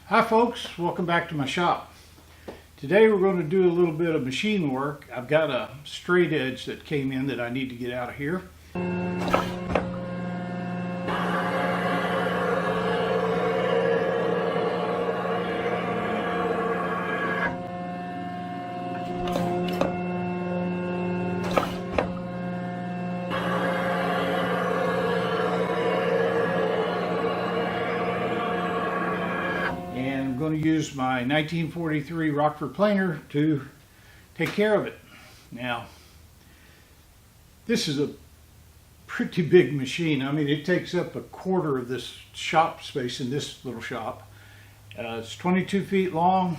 Hi folks, welcome back to my shop. Today we're going to do a little bit of machine work. I've got a straight edge that came in that I need to get out of here. I'm going to use my 1943 Rockford planer to take care of it. Now, this is a pretty big machine. I mean, it takes up a quarter of this shop space in this little shop. It's 22 feet long,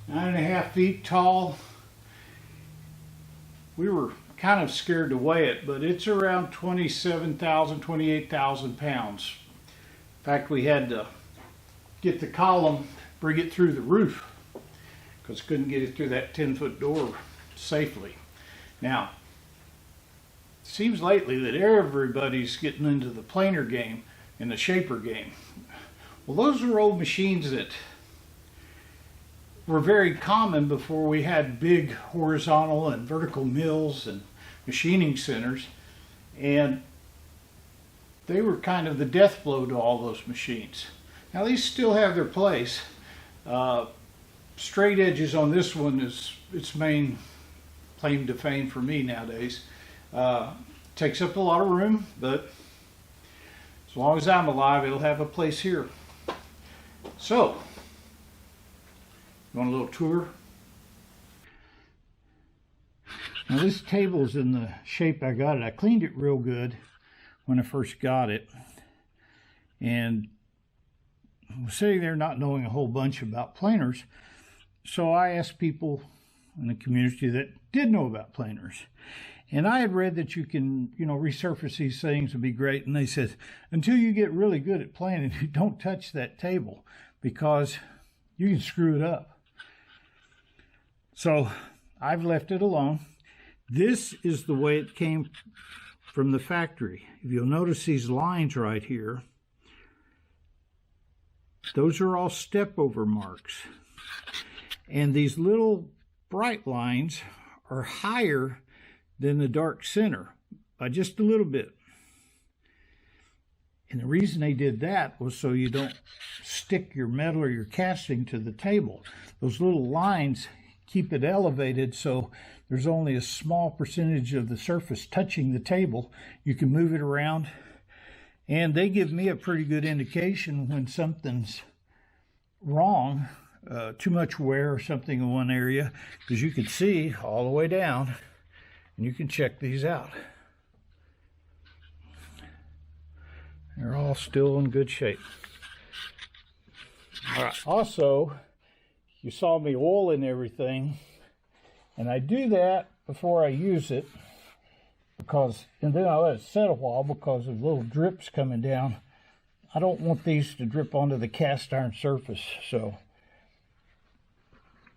9.5 feet tall. We were kind of scared to weigh it, but it's around 27,000, 28,000 pounds. In fact, we had to get the column, bring it through the roof, because couldn't get it through that 10-foot door safely. Now, it seems lately that everybody's getting into the planer game and the shaper game. Well, those are old machines that were very common before we had big horizontal and vertical mills and machining centers, and they were kind of the death blow to all those machines. Now these still have their place. Straight edges on this one is its main claim to fame for me nowadays. Takes up a lot of room, but as long as I'm alive, it'll have a place here. So, you want a little tour? Now this table's in the shape I got it. I cleaned it real good when I first got it, and I was sitting there not knowing a whole bunch about planers, so I asked people in the community that did know about planers. And I had read that you can, resurface these things and be great. And they said, until you get really good at planing, don't touch that table because you can screw it up. So I've left it alone. This is the way it came from the factory. If you'll notice these lines right here, those are all step over marks. And these little bright lines are higher than the dark center by just a little bit. And the reason they did that was so you don't stick your metal or your casting to the table. Those little lines keep it elevated so there's only a small percentage of the surface touching the table. You can move it around, and they give me a pretty good indication when something's wrong, too much wear or something in one area, because you can see all the way down, and you can check these out. They're all still in good shape. All right. Also, you saw me oiling everything, and I do that before I use it, and then I let it set a while because of little drips coming down. I don't want these to drip onto the cast iron surface, so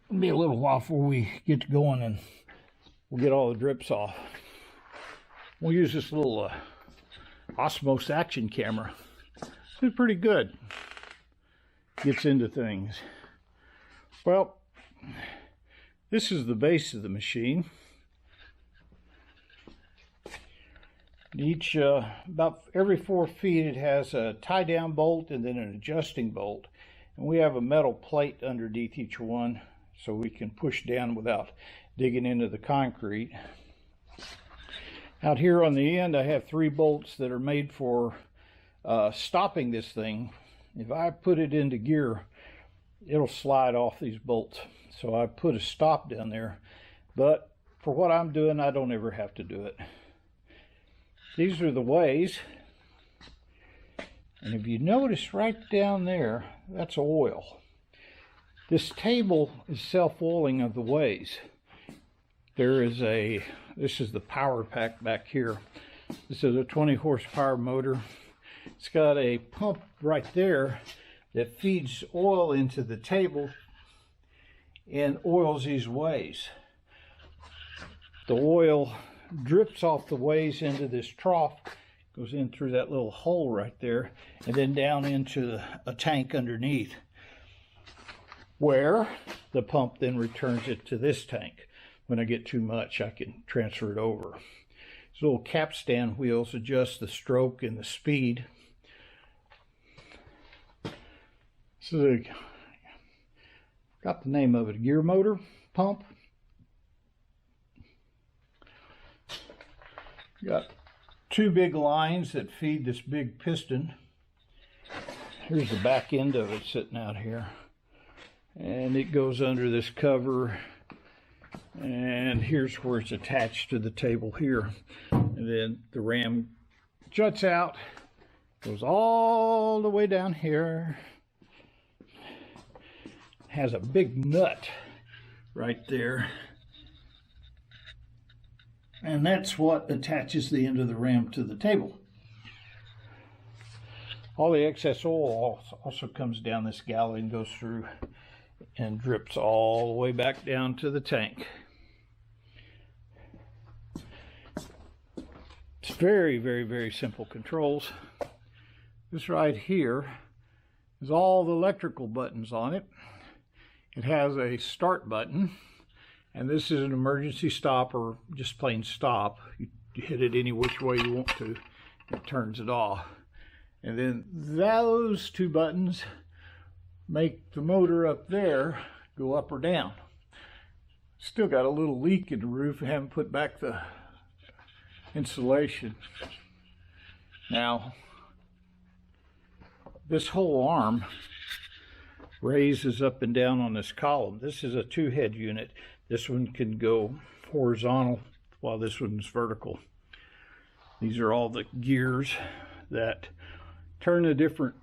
it'll be a little while before we get to going and we'll get all the drips off. We'll use this little Osmos action camera. It's pretty good. Gets into things. Well, this is the base of the machine. Each, about every 4 feet, it has a tie-down bolt and then an adjusting bolt. And we have a metal plate underneath each one so we can push down without digging into the concrete. Out here on the end, I have 3 bolts that are made for stopping this thing. If I put it into gear, it'll slide off these bolts. So I put a stop down there. But for what I'm doing, I don't ever have to do it. These are the ways, and if you notice right down there, that's oil. This table is self-oiling of the ways. This is the power pack back here. This is a 20 horsepower motor. It's got a pump right there that feeds oil into the table and oils these ways. The oil drips off the ways into this trough, goes in through that little hole right there, and then down into a tank underneath. where the pump then returns it to this tank. When I get too much, I can transfer it over. These little capstan wheels adjust the stroke and the speed. So got the name of it, a gear motor pump. Got two big lines that feed this big piston. Here's the back end of it sitting out here. And it goes under this cover. And here's where it's attached to the table here. And then the ram juts out, goes all the way down here. Has a big nut right there. And that's what attaches the end of the ram to the table. All the excess oil also comes down this galley and goes through and drips all the way back down to the tank. It's very, very, very simple controls. This right here is all the electrical buttons on it. It has a start button, and this is an emergency stop or just plain stop. You hit it any which way you want to, it turns it off. And then those two buttons make the motor up there go up or down. Still got a little leak in the roof. I haven't put back the insulation. Now, this whole arm raises up and down on this column. This is a two-head unit. This one can go horizontal while this one's vertical. These are all the gears that turn the different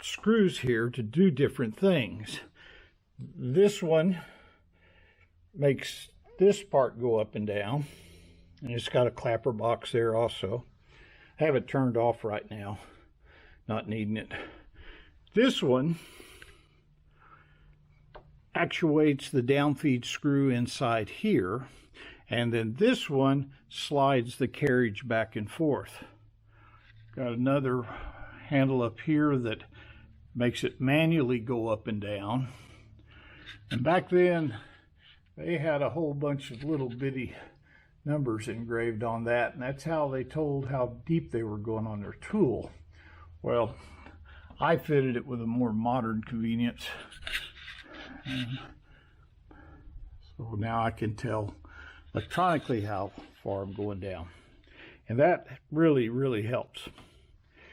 screws here to do different things. This one makes this part go up and down, and it's got a clapper box there also. I have it turned off right now, not needing it. This one actuates the downfeed screw inside here, and then this one slides the carriage back and forth. Got another handle up here that makes it manually go up and down. And back then, they had a whole bunch of little bitty numbers engraved on that, and that's how they told how deep they were going on their tool. Well, I fitted it with a more modern convenience. And so now I can tell electronically how far I'm going down. And that really, really helps,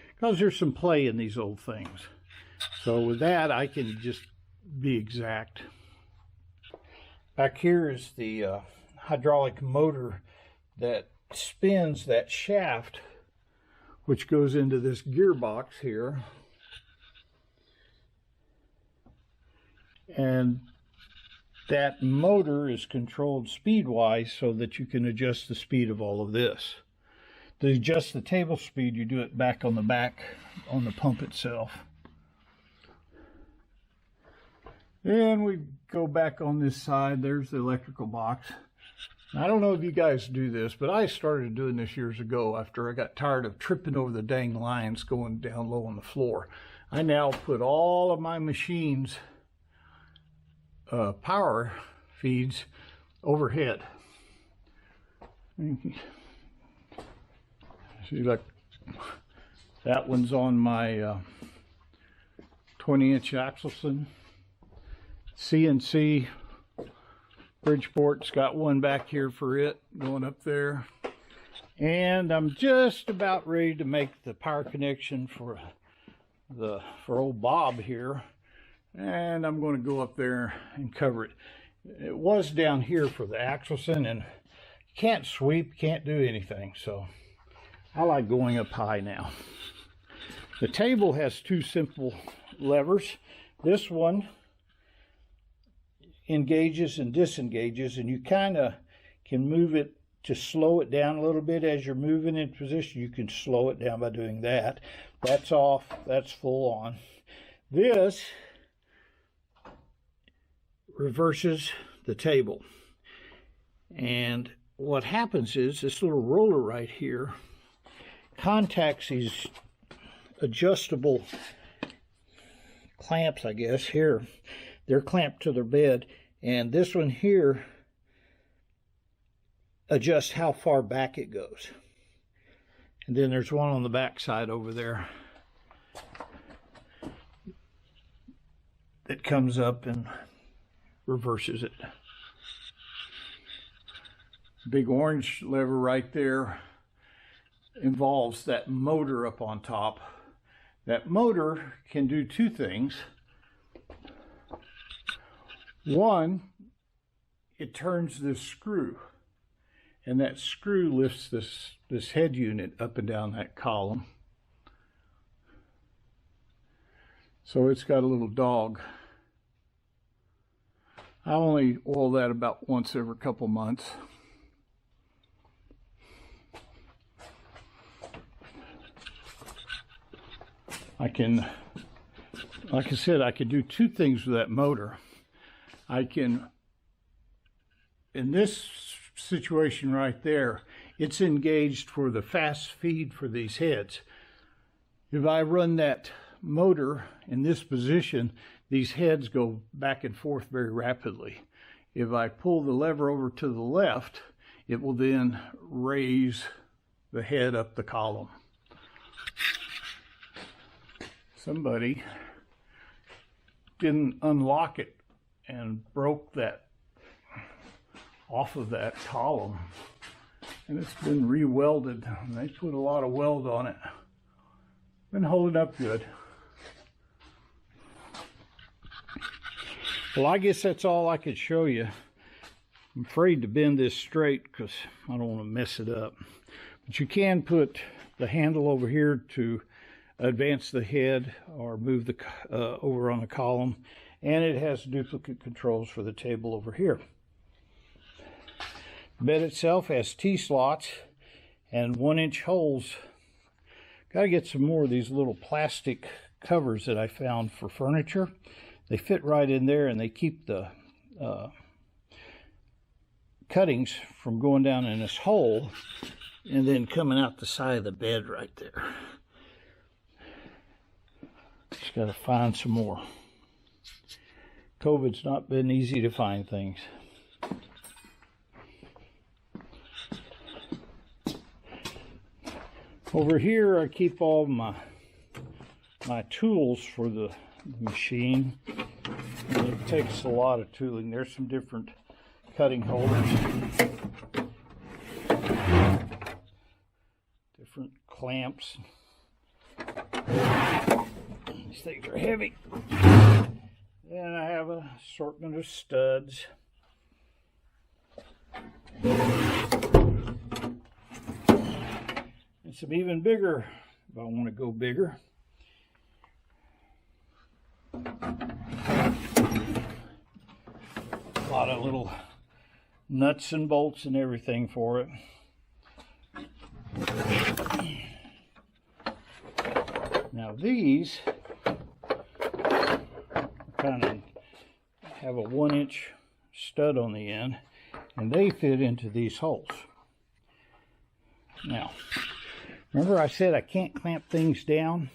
because there's some play in these old things. So with that, I can just be exact. Back here is the hydraulic motor that spins that shaft, which goes into this gearbox here. And that motor is controlled speed-wise so that you can adjust the speed of all of this. To adjust the table speed, you do it back on the pump itself. Then we go back on this side. There's the electrical box. I don't know if you guys do this, but I started doing this years ago after I got tired of tripping over the dang lines going down low on the floor. I now put all of my machines' power feeds overhead. See, like that one's on my 20-inch Axelson. CNC Bridgeport's got one back here for it going up there. And I'm just about ready to make the power connection for old Bob here. And I'm going to go up there and cover it. It was down here for the Axelson, and you can't sweep, can't do anything. So I like going up high now. The table has two simple levers. This one engages and disengages, and you kind of can move it to slow it down a little bit as you're moving in position. You can slow it down by doing that. That's off, that's full on. This reverses the table, and what happens is this little roller right here contacts these adjustable clamps, I guess, here they're clamped to their bed, and this one here adjusts how far back it goes. And then there's one on the back side over there that comes up and reverses it. Big orange lever right there involves that motor up on top. That motor can do two things. One, it turns this screw, and that screw lifts this head unit up and down that column. So it's got a little dog. I only oil that about once every couple months. I can, like I said, I can do two things with that motor. I can, in this situation right there, it's engaged for the fast feed for these heads. If I run that motor in this position, these heads go back and forth very rapidly. If I pull the lever over to the left, it will then raise the head up the column. Somebody didn't unlock it and broke that off of that column, and it's been re-welded. They put a lot of weld on it. Been holding up good. Well, I guess that's all I could show you. I'm afraid to bend this straight because I don't want to mess it up. But you can put the handle over here to advance the head or move the over on the column, and it has duplicate controls for the table over here. The bed itself has T-slots and 1-inch holes. Got to get some more of these little plastic covers that I found for furniture. They fit right in there, and they keep the cuttings from going down in this hole and then coming out the side of the bed right there. Just got to find some more. COVID's not been easy to find things. Over here I keep all my tools for the machine. And it takes a lot of tooling. There's some different cutting holders. Different clamps. These things are heavy. Then I have an assortment of studs. And some even bigger, if I want to go bigger. A lot of little nuts and bolts and everything for it. Now these kind of have a 1-inch stud on the end, and they fit into these holes. Now, remember I said I can't clamp things down?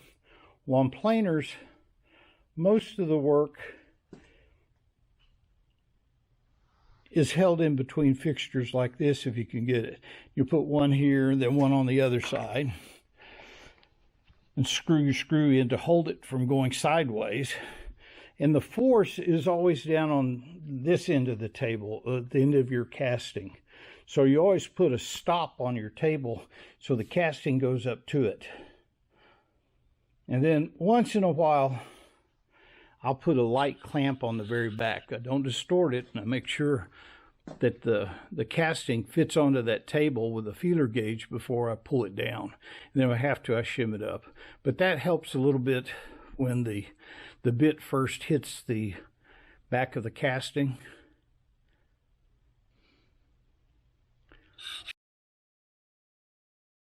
Well, on planers, most of the work is held in between fixtures like this if you can get it. You put one here and then one on the other side and screw your screw in to hold it from going sideways. And the force is always down on this end of the table, the end of your casting. So you always put a stop on your table so the casting goes up to it. And then once in a while, I'll put a light clamp on the very back. I don't distort it, and I make sure that the casting fits onto that table with a feeler gauge before I pull it down. And then if I have to, I shim it up. But that helps a little bit when the bit first hits the back of the casting.